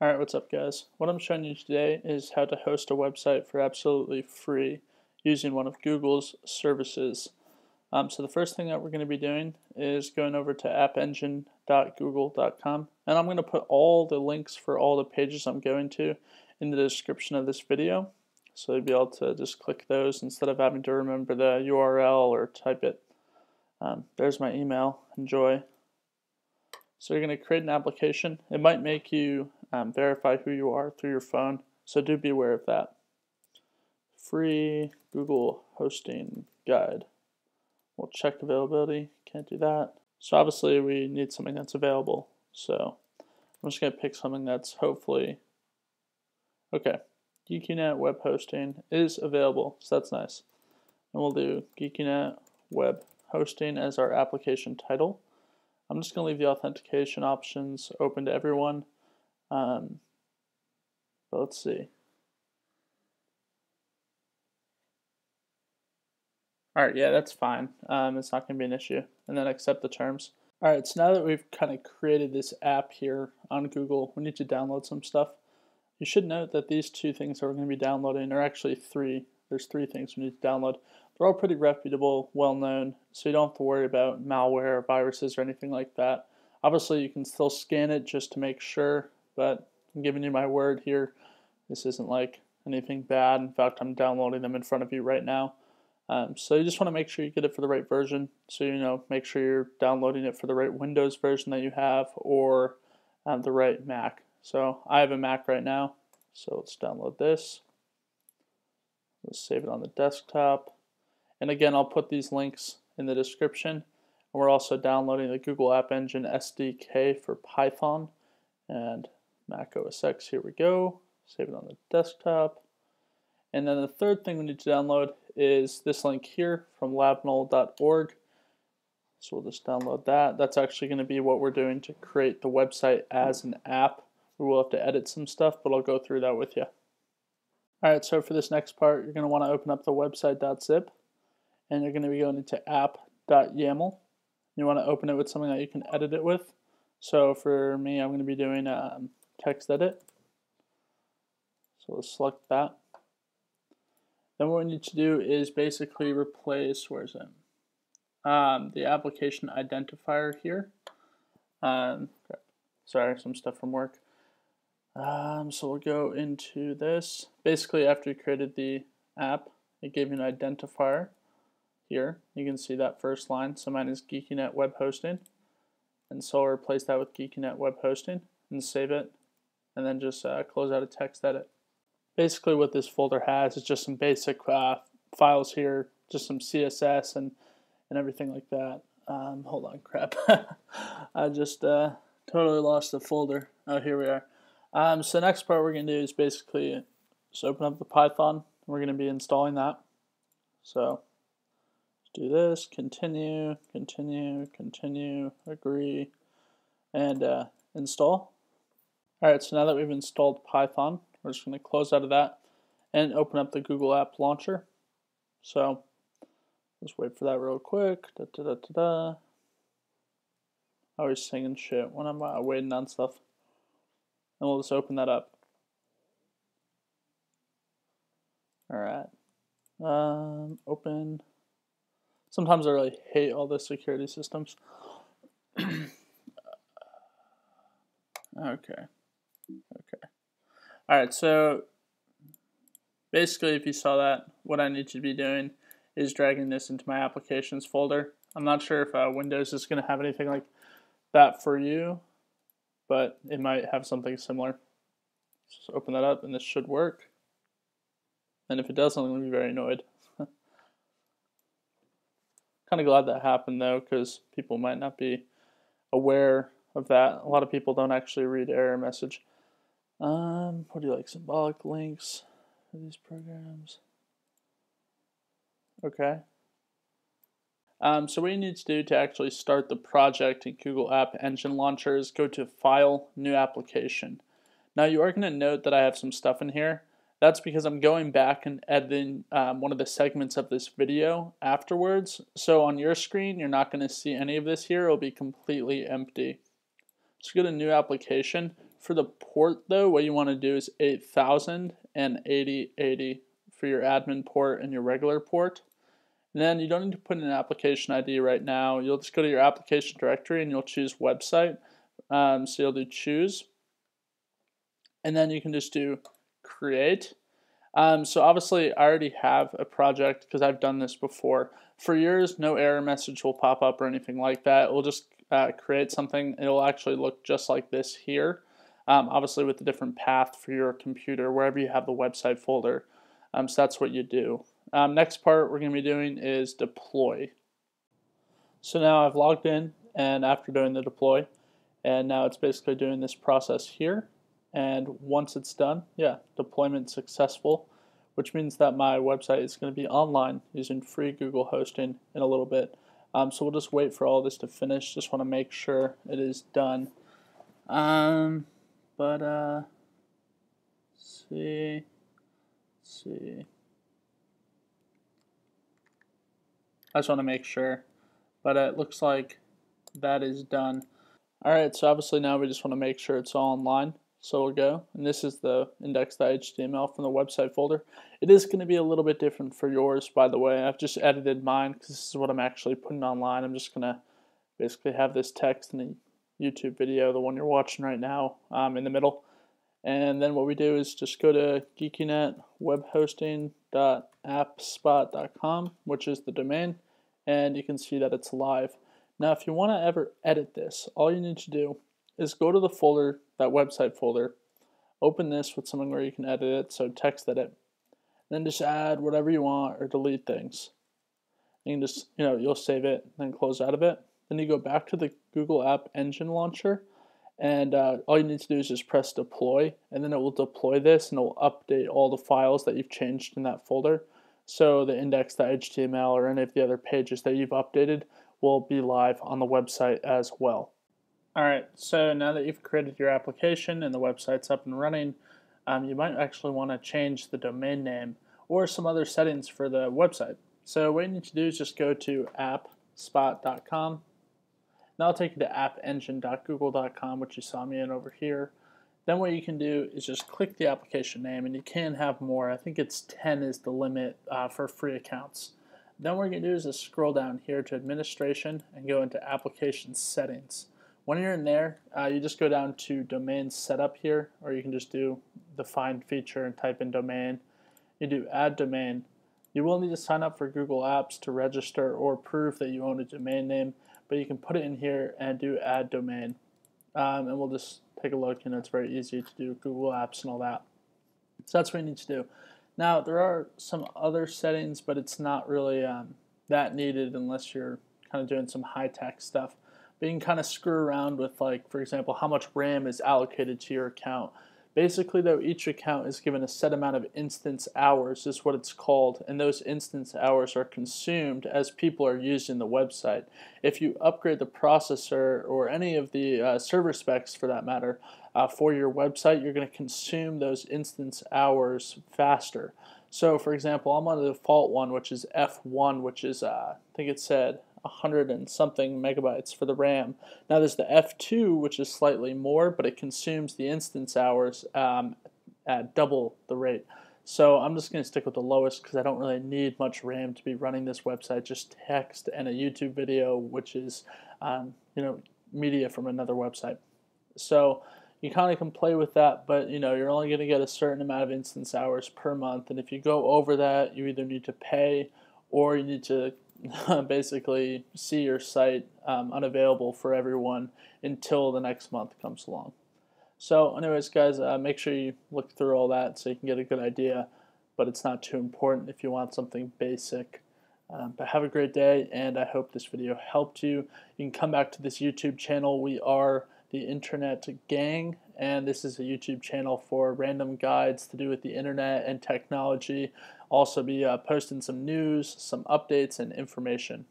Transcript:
Alright, what's up guys? What I'm showing you today is how to host a website for absolutely free using one of Google's services. So the first thing that we're going to be doing is going over to appengine.google.com, and I'm going to put all the links for all the pages I'm going to in the description of this video. So you'll be able to just click those instead of having to remember the URL or type it. There's my email. Enjoy. So you're going to create an application. It might make you verify who you are through your phone, so do be aware of that. Free Google hosting guide. We'll check availability. Can't do that. So obviously we need something that's available. So I'm just going to pick something that's hopefully okay. GeekyNet web hosting is available, so that's nice. And we'll do GeekyNet web hosting as our application title. I'm just going to leave the authentication options open to everyone. But let's see. Alright, yeah, that's fine. It's not going to be an issue. And then accept the terms. Alright, so now that we've kind of created this app here on Google, we need to download some stuff. You should note that these two things that we're going to be downloading are actually three. There's three things we need to download. They're all pretty reputable, well-known, so you don't have to worry about malware or viruses or anything like that. Obviously, you can still scan it just to make sure, but I'm giving you my word here. This isn't like anything bad. In fact, I'm downloading them in front of you right now. So you just want to make sure you get it for the right version. So, make sure you're downloading it for the right Windows version that you have or the right Mac. So I have a Mac right now, so let's download this. Let's save it on the desktop. And again, I'll put these links in the description. And we're also downloading the Google App Engine SDK for Python and Mac OS X. Here we go. Save it on the desktop. And then the third thing we need to download is this link here from labnull.org. So we'll just download that. That's actually going to be what we're doing to create the website as an app. We will have to edit some stuff, but I'll go through that with you. Alright, so for this next part, you're going to want to open up the website.zip, and you're going to be going into app.yaml. You want to open it with something that you can edit it with. So for me, I'm going to be doing text edit. So let's select that. Then what we need to do is basically replace, where is it? The application identifier here. Sorry, some stuff from work. So we'll go into this. Basically, after you created the app, it gave you an identifier here. You can see that first line. So mine is GeekyNet web hosting. And so I'll replace that with GeekyNet web hosting and save it. And then just close out a text edit. Basically what this folder has is just some basic files here, just some CSS and everything like that. Hold on, crap. I just totally lost the folder. Oh, here we are. So the next part we're going to do is basically just open up the Python. We're going to be installing that. So do this, continue, continue, continue, agree, and install. Alright, so now that we've installed Python, we're just going to close out of that and open up the Google App Launcher. So let's wait for that real quick. Da, da, da, da, da. I always singing shit when I'm waiting on stuff. And we'll just open that up. Alright. Open. Sometimes I really hate all the security systems. Okay. Alright, so basically if you saw that, what I need to be doing is dragging this into my applications folder. I'm not sure if Windows is going to have anything like that for you, but it might have something similar. Just open that up and this should work. And if it doesn't, I'm going to be very annoyed. Kind of glad that happened though, because people might not be aware of that. A lot of people don't actually read error message. What do you like? Symbolic links for these programs. Okay. So what you need to do to actually start the project in Google App Engine Launcher is go to File, New Application. Now you are going to note that I have some stuff in here. That's because I'm going back and editing one of the segments of this video afterwards. So on your screen, you're not going to see any of this here. It'll be completely empty. So go to New Application. For the port though, what you want to do is 8000 and 8080 for your admin port and your regular port. And then you don't need to put in an application ID right now. You'll just go to your application directory and you'll choose website. So you'll do choose. And then you can just do create. So obviously I already have a project because I've done this before. For yours, no error message will pop up or anything like that. We'll just create something. It'll actually look just like this here. Obviously with a different path for your computer, wherever you have the website folder. So that's what you do. Next part we're going to be doing is deploy. So now I've logged in and after doing the deploy, and now it's basically doing this process here. And once it's done, yeah, deployment successful, which means that my website is going to be online using free Google hosting in a little bit. So we'll just wait for all this to finish. Just want to make sure it is done. Let's see. I just want to make sure, but it looks like that is done. Alright, so obviously now we just want to make sure it's all online. So we'll go, and this is the index.html from the website folder. It is going to be a little bit different for yours, by the way. I've just edited mine because this is what I'm actually putting online. I'm just going to basically have this text in a YouTube video, the one you're watching right now, in the middle. And then what we do is just go to geekynet webhosting.appspot.com, which is the domain, and you can see that it's live. Now, if you want to ever edit this, all you need to do is go to the folder, that website folder, open this with something where you can edit it, so text edit, then just add whatever you want or delete things. You can just, you'll save it, then close out of it. Then you go back to the Google App Engine Launcher, and all you need to do is just press deploy, and then it will deploy this and it will update all the files that you've changed in that folder. So the index.html or any of the other pages that you've updated will be live on the website as well. Alright, so now that you've created your application and the website's up and running, you might actually want to change the domain name or some other settings for the website. So what you need to do is just go to appspot.com. Now I'll take you to appengine.google.com, which you saw me in over here. Then what you can do is just click the application name, and you can have more. I think it's 10 is the limit for free accounts. Then what you're going to do is just scroll down here to administration and go into application settings. When you're in there, you just go down to domain setup here, or you can just do the find feature and type in domain. You do add domain. You will need to sign up for Google Apps to register or prove that you own a domain name, but you can put it in here and do add domain. And we'll just take a look, it's very easy to do Google Apps and all that. So that's what you need to do. Now, there are some other settings, but it's not really that needed unless you're kind of doing some high-tech stuff. But you can kind of screw around with, like, for example, how much RAM is allocated to your account. Basically, though, each account is given a set amount of instance hours, is what it's called, and those instance hours are consumed as people are using the website. If you upgrade the processor or any of the server specs, for that matter, for your website, you're going to consume those instance hours faster. So, for example, I'm on the default one, which is F1, which is, I think it said 100 and something megabytes for the RAM. Now there's the F2, which is slightly more, but it consumes the instance hours at double the rate. So I'm just going to stick with the lowest because I don't really need much RAM to be running this website, just text and a YouTube video, which is media from another website. So you kind of can play with that, but you're only going to get a certain amount of instance hours per month, and if you go over that, you either need to pay or you need to basically see your site unavailable for everyone until the next month comes along. So anyways, guys, make sure you look through all that so you can get a good idea, but it's not too important if you want something basic. But have a great day, and I hope this video helped you. You can come back to this YouTube channel. We are the Internet Gang, and this is a YouTube channel for random guides to do with the internet and technology. Also be posting some news, some updates, and information.